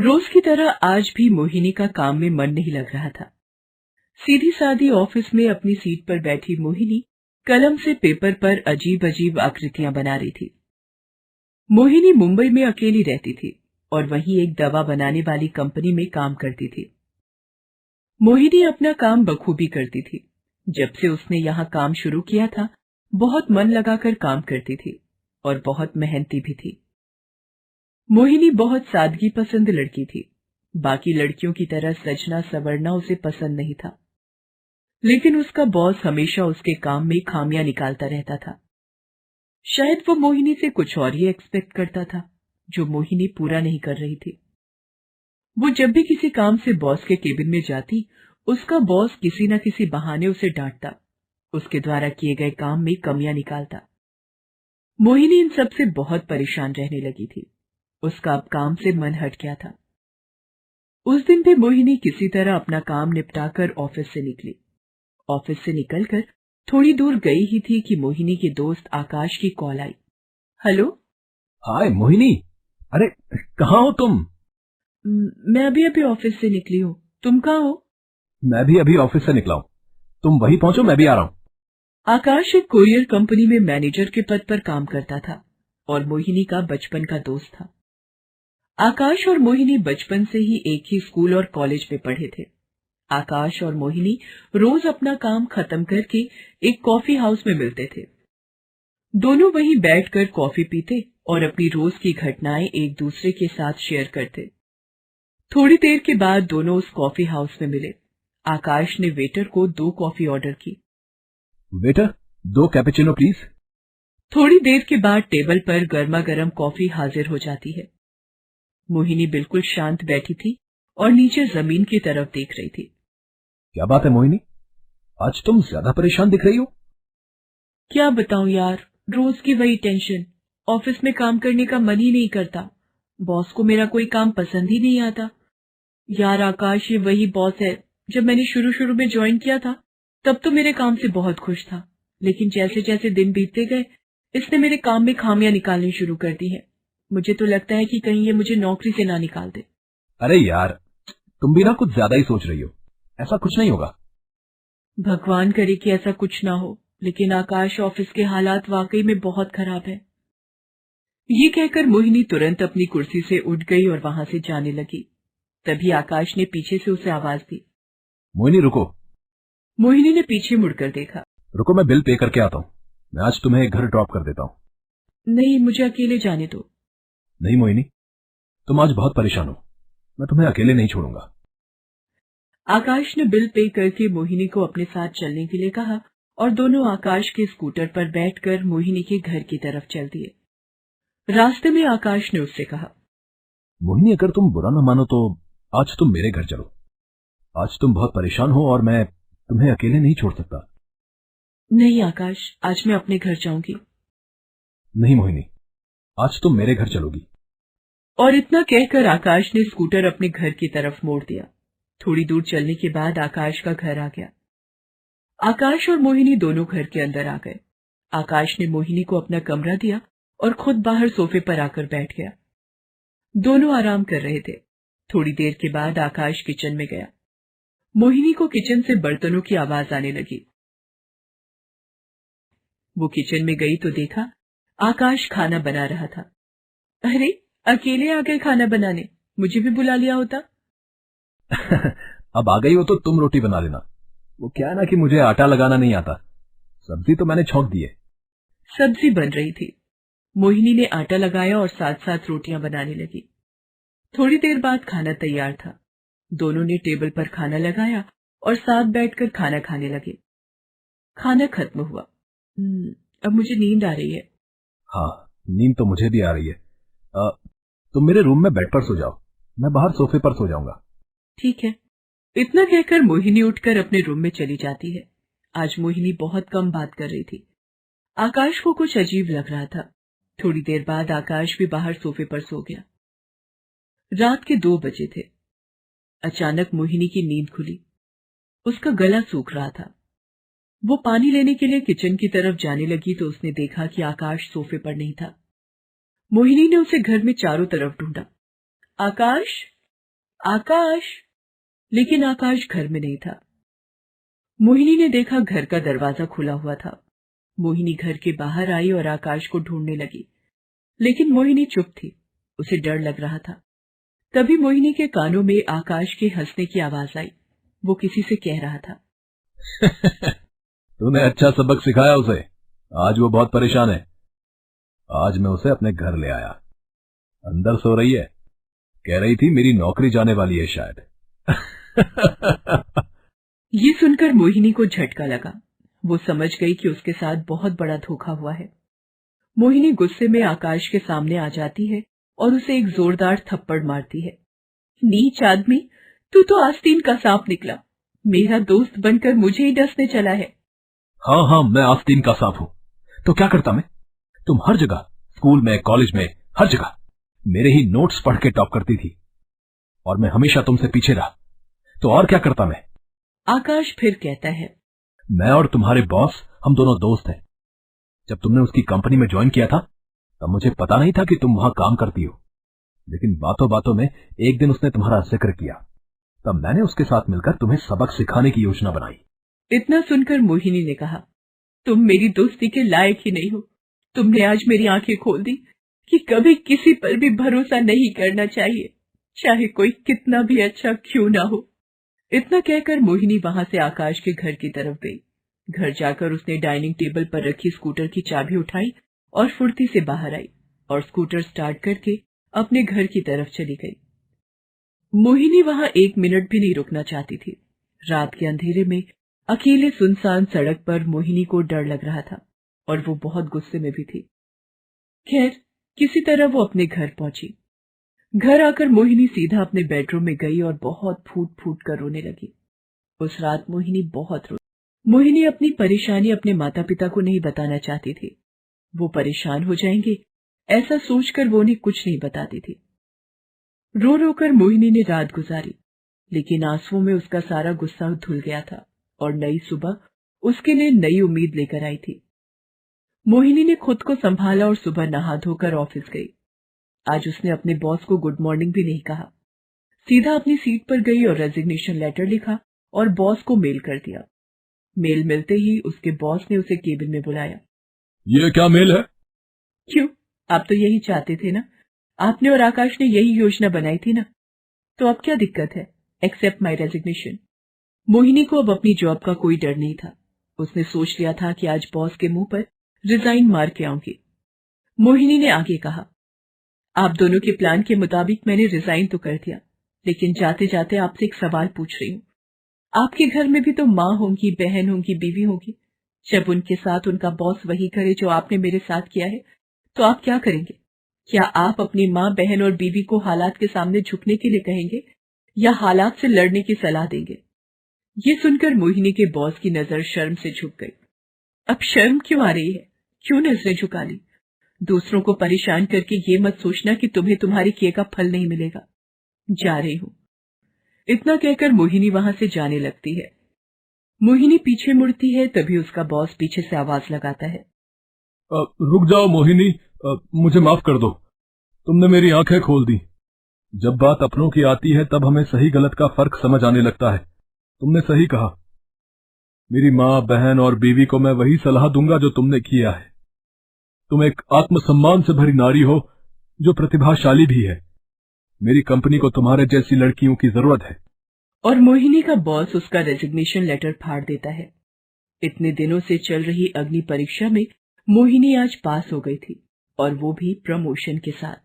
रोज की तरह आज भी मोहिनी का काम में मन नहीं लग रहा था। सीधी सादी ऑफिस में अपनी सीट पर बैठी मोहिनी कलम से पेपर पर अजीब अजीब आकृतियां बना रही थी। मोहिनी मुंबई में अकेली रहती थी और वहीं एक दवा बनाने वाली कंपनी में काम करती थी। मोहिनी अपना काम बखूबी करती थी। जब से उसने यहाँ काम शुरू किया था, बहुत मन लगाकर काम करती थी और बहुत मेहनती भी थी। मोहिनी बहुत सादगी पसंद लड़की थी। बाकी लड़कियों की तरह सजना संवरना उसे पसंद नहीं था, लेकिन उसका बॉस हमेशा उसके काम में खामियां निकालता रहता था। शायद वो मोहिनी से कुछ और ही एक्सपेक्ट करता था, जो मोहिनी पूरा नहीं कर रही थी। वो जब भी किसी काम से बॉस के केबिन में जाती, उसका बॉस किसी न किसी बहाने उसे डांटता, उसके द्वारा किए गए काम में कमियां निकालता। मोहिनी इन सब से बहुत परेशान रहने लगी थी। उसका अब काम से मन हट गया था। उस दिन भी मोहिनी किसी तरह अपना काम निपटाकर ऑफिस से निकली। ऑफिस से निकलकर थोड़ी दूर गई ही थी कि मोहिनी के दोस्त आकाश की कॉल आई। हेलो। हाय मोहिनी। अरे कहाँ हो तुम? मैं अभी अभी ऑफिस से निकली हूँ। तुम कहाँ हो? मैं भी अभी ऑफिस से निकला हूँ। तुम वहीं पहुंचो, मैं भी आ रहा हूँ। आकाश एक कोरियर कंपनी में मैनेजर के पद पर काम करता था और मोहिनी का बचपन का दोस्त था। आकाश और मोहिनी बचपन से ही एक ही स्कूल और कॉलेज में पढ़े थे। आकाश और मोहिनी रोज अपना काम खत्म करके एक कॉफी हाउस में मिलते थे। दोनों वहीं बैठकर कॉफी पीते और अपनी रोज की घटनाएं एक दूसरे के साथ शेयर करते। थोड़ी देर के बाद दोनों उस कॉफी हाउस में मिले। आकाश ने वेटर को 2 कॉफी ऑर्डर की। Waiter, 2 cappuccino please. थोड़ी देर के बाद टेबल पर गर्मा गर्म कॉफी हाजिर हो जाती है। मोहिनी बिल्कुल शांत बैठी थी और नीचे जमीन की तरफ देख रही थी। क्या बात है मोहिनी, आज तुम ज्यादा परेशान दिख रही हो। क्या बताऊं यार, रोज की वही टेंशन। ऑफिस में काम करने का मन ही नहीं करता। बॉस को मेरा कोई काम पसंद ही नहीं आता। यार आकाश, ये वही बॉस है। जब मैंने शुरू में ज्वाइन किया था, तब तो मेरे काम से बहुत खुश था, लेकिन जैसे जैसे दिन बीतते गए, इसने मेरे काम में खामियां निकालनी शुरू कर दी है। मुझे तो लगता है कि कहीं ये मुझे नौकरी से ना निकाल दे। अरे यार, तुम भी ना कुछ ज्यादा ही सोच रही हो। ऐसा कुछ नहीं होगा। भगवान करे कि ऐसा कुछ ना हो, लेकिन आकाश, ऑफिस के हालात वाकई में बहुत खराब है। ये कहकर मोहिनी तुरंत अपनी कुर्सी से उठ गई और वहां से जाने लगी। तभी आकाश ने पीछे से उसे आवाज दी। मोहिनी रुको। मोहिनी ने पीछे मुड़कर देखा। रुको, मैं बिल पे करके आता हूँ। मैं आज तुम्हें घर ड्रॉप कर देता हूँ। नहीं, मुझे अकेले जाने दो। नहीं मोहिनी, तुम आज बहुत परेशान हो। मैं तुम्हें अकेले नहीं छोड़ूंगा। आकाश ने बिल पे करके मोहिनी को अपने साथ चलने के लिए कहा और दोनों आकाश के स्कूटर पर बैठकर मोहिनी के घर की तरफ चल दिए। रास्ते में आकाश ने उससे कहा, मोहिनी अगर तुम बुरा न मानो तो आज तुम मेरे घर चलो। आज तुम बहुत परेशान हो और मैं तुम्हें अकेले नहीं छोड़ सकता। नहीं आकाश, आज मैं अपने घर जाऊंगी। नहीं मोहिनी, आज तुम मेरे घर चलोगी। और इतना कहकर आकाश ने स्कूटर अपने घर की तरफ मोड़ दिया। थोड़ी दूर चलने के बाद आकाश का घर आ गया। आकाश और मोहिनी दोनों घर के अंदर आ गए। आकाश ने मोहिनी को अपना कमरा दिया और खुद बाहर सोफे पर आकर बैठ गया। दोनों आराम कर रहे थे। थोड़ी देर के बाद आकाश किचन में गया। मोहिनी को किचन से बर्तनों की आवाज आने लगी। वो किचन में गई तो देखा आकाश खाना बना रहा था। अरे, अकेले आ गए खाना बनाने, मुझे भी बुला लिया होता। अब आ गई हो तो तुम रोटी बना लेना। वो क्या है ना कि मुझे आटा लगाना नहीं आता। सब्जी तो मैंने छौंक दी है। सब्जी बन रही थी। मोहिनी ने आटा लगाया और साथ साथ रोटियां बनाने लगी। थोड़ी देर बाद खाना तैयार था। दोनों ने टेबल पर खाना लगाया और साथ बैठकर खाना खाने लगे। खाना खत्म हुआ। अब मुझे नींद आ रही है। हाँ, नींद तो मुझे भी आ रही है। तुम मेरे रूम में बेड पर सो जाओ, मैं बाहर सोफे पर सो जाऊंगा। ठीक है। इतना कहकर मोहिनी उठकर अपने रूम में चली जाती है। आज मोहिनी बहुत कम बात कर रही थी। आकाश को कुछ अजीब लग रहा था। थोड़ी देर बाद आकाश भी बाहर सोफे पर सो गया। रात के 2 बजे थे। अचानक मोहिनी की नींद खुली। उसका गला सूख रहा था। वो पानी लेने के लिए किचन की तरफ जाने लगी तो उसने देखा कि आकाश सोफे पर नहीं था। मोहिनी ने उसे घर में चारों तरफ ढूंढा। आकाश, आकाश। लेकिन आकाश घर में नहीं था। मोहिनी ने देखा घर का दरवाजा खुला हुआ था। मोहिनी घर के बाहर आई और आकाश को ढूंढने लगी, लेकिन मोहिनी चुप थी। उसे डर लग रहा था। तभी मोहिनी के कानों में आकाश के हंसने की आवाज आई। वो किसी से कह रहा था। तूने अच्छा सबक सिखाया उसे। आज वो बहुत परेशान है। आज मैं उसे अपने घर ले आया। अंदर सो रही है। कह रही थी मेरी नौकरी जाने वाली है शायद। ये सुनकर मोहिनी को झटका लगा। वो समझ गई कि उसके साथ बहुत बड़ा धोखा हुआ है। मोहिनी गुस्से में आकाश के सामने आ जाती है और उसे एक जोरदार थप्पड़ मारती है। नीच आदमी, तू तो आस्तीन का सांप निकला। मेरा दोस्त बनकर मुझे ही डसने चला है। हाँ हाँ, मैं आस्तीन का सांप हूं तो क्या करता मैं? तुम हर जगह, स्कूल में, कॉलेज में, हर जगह मेरे ही नोट्स पढ़ के टॉप करती थी और मैं हमेशा तुमसे पीछे रहा, तो और क्या करता मैं? आकाश फिर कहता है। मैं और तुम्हारे बॉस, हम दोनों दोस्त हैं। जब तुमने उसकी कंपनी में ज्वाइन किया था तब मुझे पता नहीं था कि तुम वहां काम करती हो, लेकिन बातों बातों में एक दिन उसने तुम्हारा जिक्र किया। तब मैंने उसके साथ मिलकर तुम्हें सबक सिखाने की योजना बनाई। इतना सुनकर मोहिनी ने कहा, तुम मेरी दोस्ती के लायक ही नहीं हो। तुमने आज मेरी आंखें खोल दी कि कभी किसी पर भी भरोसा नहीं करना चाहिए, चाहे कोई कितना भी अच्छा क्यों ना हो। इतना कहकर मोहिनी वहां से आकाश के घर की तरफ गई। घर जाकर उसने डाइनिंग टेबल पर रखी स्कूटर की चाबी उठाई और फुर्ती से बाहर आई और स्कूटर स्टार्ट करके अपने घर की तरफ चली गई। मोहिनी वहां एक मिनट भी नहीं रुकना चाहती थी। रात के अंधेरे में अकेले सुनसान सड़क पर मोहिनी को डर लग रहा था और वो बहुत गुस्से में भी थी। खैर, किसी तरह वो अपने घर पहुंची। घर आकर मोहिनी सीधा अपने बेडरूम में गई और बहुत फूट फूट कर रोने लगी। उस रात मोहिनी बहुत रोई। मोहिनी अपनी परेशानी अपने माता पिता को नहीं बताना चाहती थी। वो परेशान हो जाएंगे, ऐसा सोचकर वो उन्हें कुछ नहीं बताती थी। रो रो कर मोहिनी ने रात गुजारी, लेकिन आंसुओं में उसका सारा गुस्सा धुल गया था और नई सुबह उसके लिए नई उम्मीद लेकर आई थी। मोहिनी ने खुद को संभाला और सुबह नहा धोकर ऑफिस गई। आज उसने अपने बॉस को गुड मॉर्निंग भी नहीं कहा। सीधा अपनी सीट पर गई और रेजिग्नेशन लेटर लिखा और बॉस को मेल कर दिया। मेल मिलते ही उसके बॉस ने उसे केबिन में बुलाया। ये क्या मेल है? क्यों, आप तो यही चाहते थे ना? आपने और आकाश ने यही योजना बनाई थी ना? तो अब क्या दिक्कत है? एक्सेप्ट माई रेजिग्नेशन। मोहिनी को अब अपनी जॉब का कोई डर नहीं था। उसने सोच लिया था कि आज बॉस के मुंह पर रिजाइन मार के आऊंगी। मोहिनी ने आगे कहा, आप दोनों के प्लान के मुताबिक मैंने रिजाइन तो कर दिया, लेकिन जाते जाते आपसे एक सवाल पूछ रही हूँ। आपके घर में भी तो माँ होंगी, बहन होंगी, बीवी होंगी। जब उनके साथ उनका बॉस वही करे जो आपने मेरे साथ किया है, तो आप क्या करेंगे? क्या आप अपनी माँ, बहन और बीवी को हालात के सामने झुकने के लिए कहेंगे या हालात से लड़ने की सलाह देंगे? ये सुनकर मोहिनी के बॉस की नजर शर्म से झुक गई। अब शर्म क्यों आ रही है? क्यों नजरें झुका ली? दूसरों को परेशान करके ये मत सोचना कि तुम्हें तुम्हारे किए का फल नहीं मिलेगा। जा रही हूँ। इतना कहकर मोहिनी वहां से जाने लगती है। मोहिनी पीछे मुड़ती है, तभी उसका बॉस पीछे से आवाज लगाता है। रुक जाओ मोहिनी, मुझे माफ कर दो। तुमने मेरी आंखें खोल दी। जब बात अपनों की आती है तब हमें सही गलत का फर्क समझ आने लगता है। तुमने सही कहा। मेरी माँ, बहन और बीवी को मैं वही सलाह दूंगा जो तुमने किया है। तुम एक आत्मसम्मान से भरी नारी हो जो प्रतिभाशाली भी है। मेरी कंपनी को तुम्हारे जैसी लड़कियों की जरूरत है। और मोहिनी का बॉस उसका रेजिग्नेशन लेटर फाड़ देता है। इतने दिनों से चल रही अग्नि परीक्षा में मोहिनी आज पास हो गई थी, और वो भी प्रमोशन के साथ।